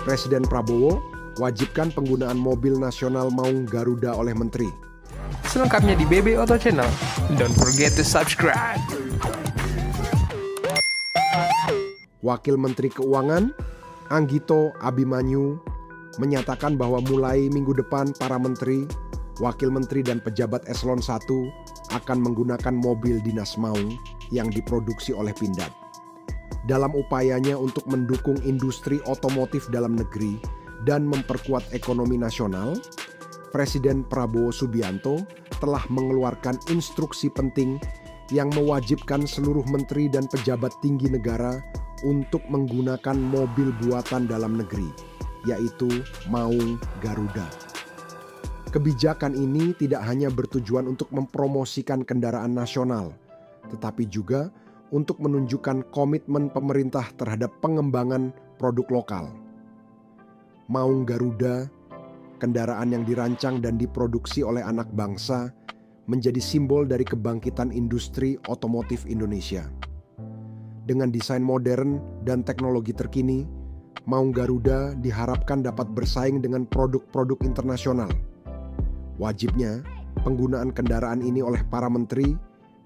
Presiden Prabowo wajibkan penggunaan mobil nasional Maung Garuda oleh Menteri. Selengkapnya di BB Auto Channel. Don't forget to subscribe. Wakil Menteri Keuangan, Anggito Abimanyu, menyatakan bahwa mulai minggu depan para menteri, wakil menteri dan pejabat eselon 1 akan menggunakan mobil dinas Maung yang diproduksi oleh Pindad. Dalam upayanya untuk mendukung industri otomotif dalam negeri dan memperkuat ekonomi nasional, Presiden Prabowo Subianto telah mengeluarkan instruksi penting yang mewajibkan seluruh menteri dan pejabat tinggi negara untuk menggunakan mobil buatan dalam negeri, yaitu Maung Garuda. Kebijakan ini tidak hanya bertujuan untuk mempromosikan kendaraan nasional, tetapi juga untuk menunjukkan komitmen pemerintah terhadap pengembangan produk lokal. Maung Garuda, kendaraan yang dirancang dan diproduksi oleh anak bangsa, menjadi simbol dari kebangkitan industri otomotif Indonesia. Dengan desain modern dan teknologi terkini, Maung Garuda diharapkan dapat bersaing dengan produk-produk internasional. Wajibnya, penggunaan kendaraan ini oleh para menteri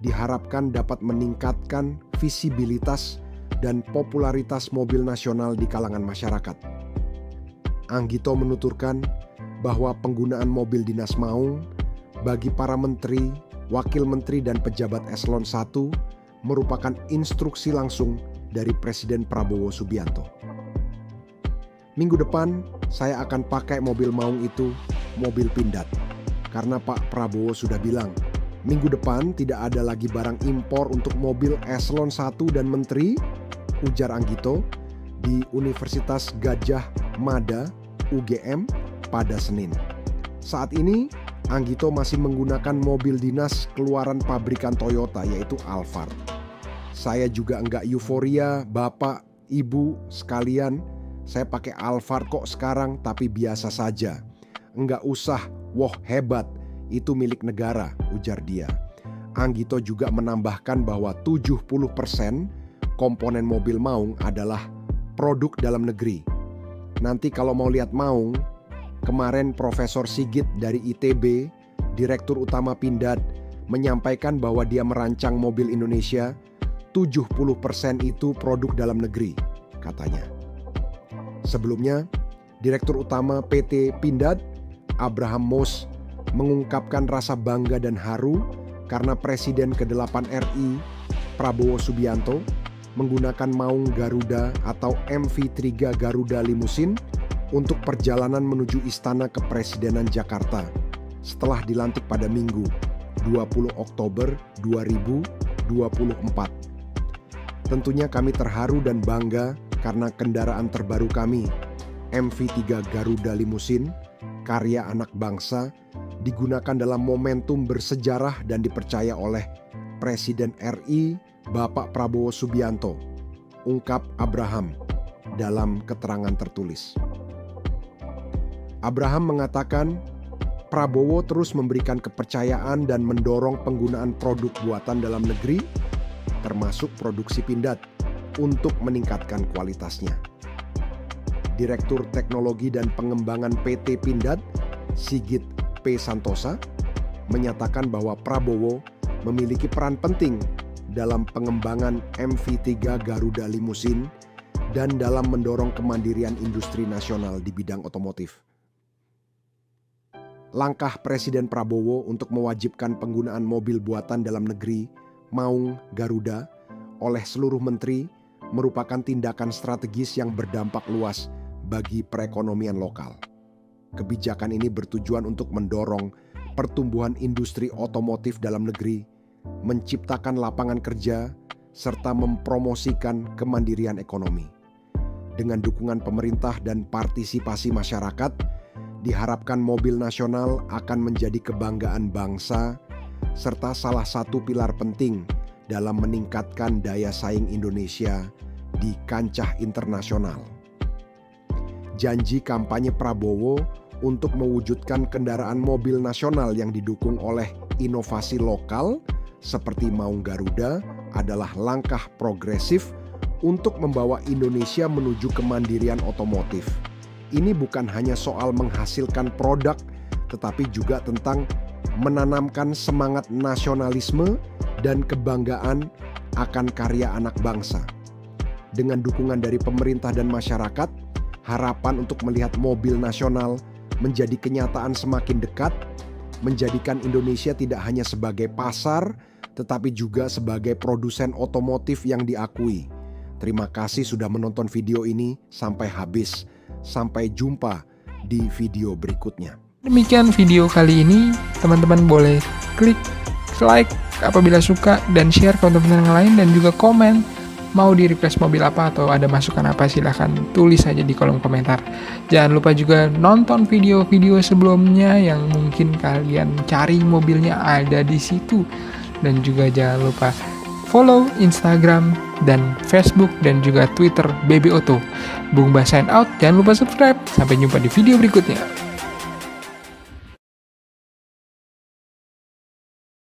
diharapkan dapat meningkatkan visibilitas dan popularitas mobil nasional di kalangan masyarakat. Anggito menuturkan bahwa penggunaan mobil dinas Maung bagi para menteri, wakil menteri dan pejabat eselon 1 merupakan instruksi langsung dari Presiden Prabowo Subianto. Minggu depan saya akan pakai mobil Maung itu, mobil Pindad. Karena Pak Prabowo sudah bilang, minggu depan tidak ada lagi barang impor untuk mobil eselon 1 dan menteri, ujar Anggito di Universitas Gadjah Mada UGM pada Senin. Saat ini Anggito masih menggunakan mobil dinas keluaran pabrikan Toyota, yaitu Alphard. Saya juga enggak euforia, Bapak, Ibu sekalian, saya pakai Alphard kok sekarang, tapi biasa saja. Enggak usah, wah hebat, itu milik negara, ujar dia. Anggito juga menambahkan bahwa 70% komponen mobil Maung adalah produk dalam negeri. Nanti kalau mau lihat Maung, kemarin Profesor Sigit dari ITB, Direktur Utama Pindad, menyampaikan bahwa dia merancang mobil Indonesia, 70% itu produk dalam negeri, katanya. Sebelumnya, Direktur Utama PT Pindad, Abraham Moos, mengungkapkan rasa bangga dan haru karena Presiden ke-8 RI, Prabowo Subianto, menggunakan Maung Garuda atau MV3 Garuda Limousine untuk perjalanan menuju Istana Kepresidenan Jakarta setelah dilantik pada Minggu, 20 Oktober 2024. Tentunya kami terharu dan bangga karena kendaraan terbaru kami, MV3 Garuda Limousine, karya anak bangsa, digunakan dalam momentum bersejarah dan dipercaya oleh Presiden RI Bapak Prabowo Subianto, ungkap Abraham dalam keterangan tertulis. Abraham mengatakan Prabowo terus memberikan kepercayaan dan mendorong penggunaan produk buatan dalam negeri, termasuk produksi Pindad, untuk meningkatkan kualitasnya. Direktur Teknologi dan Pengembangan PT Pindad, Sigit P. Santosa, menyatakan bahwa Prabowo memiliki peran penting dalam pengembangan MV3 Garuda Limousine dan dalam mendorong kemandirian industri nasional di bidang otomotif. Langkah Presiden Prabowo untuk mewajibkan penggunaan mobil buatan dalam negeri Maung Garuda oleh seluruh menteri merupakan tindakan strategis yang berdampak luas bagi perekonomian lokal. Kebijakan ini bertujuan untuk mendorong pertumbuhan industri otomotif dalam negeri, menciptakan lapangan kerja, serta mempromosikan kemandirian ekonomi. Dengan dukungan pemerintah dan partisipasi masyarakat, diharapkan mobil nasional akan menjadi kebanggaan bangsa, serta salah satu pilar penting dalam meningkatkan daya saing Indonesia di kancah internasional. Janji kampanye Prabowo untuk mewujudkan kendaraan mobil nasional yang didukung oleh inovasi lokal seperti Maung Garuda adalah langkah progresif untuk membawa Indonesia menuju kemandirian otomotif ini bukan hanya soal menghasilkan produk, tetapi juga tentang menanamkan semangat nasionalisme dan kebanggaan akan karya anak bangsa. Dengan dukungan dari pemerintah dan masyarakat, harapan untuk melihat mobil nasional menjadi kenyataan semakin dekat, menjadikan Indonesia tidak hanya sebagai pasar, tetapi juga sebagai produsen otomotif yang diakui. Terima kasih sudah menonton video ini sampai habis. Sampai jumpa di video berikutnya. Demikian video kali ini, teman-teman boleh klik like apabila suka dan share ke teman-teman yang lain, dan juga komen mau di request mobil apa atau ada masukan apa, silahkan tulis saja di kolom komentar. Jangan lupa juga nonton video-video sebelumnya yang mungkin kalian cari mobilnya ada di situ, dan juga jangan lupa follow Instagram dan Facebook dan juga Twitter BB Auto. Bung Bas sign out, jangan lupa subscribe. Sampai jumpa di video berikutnya.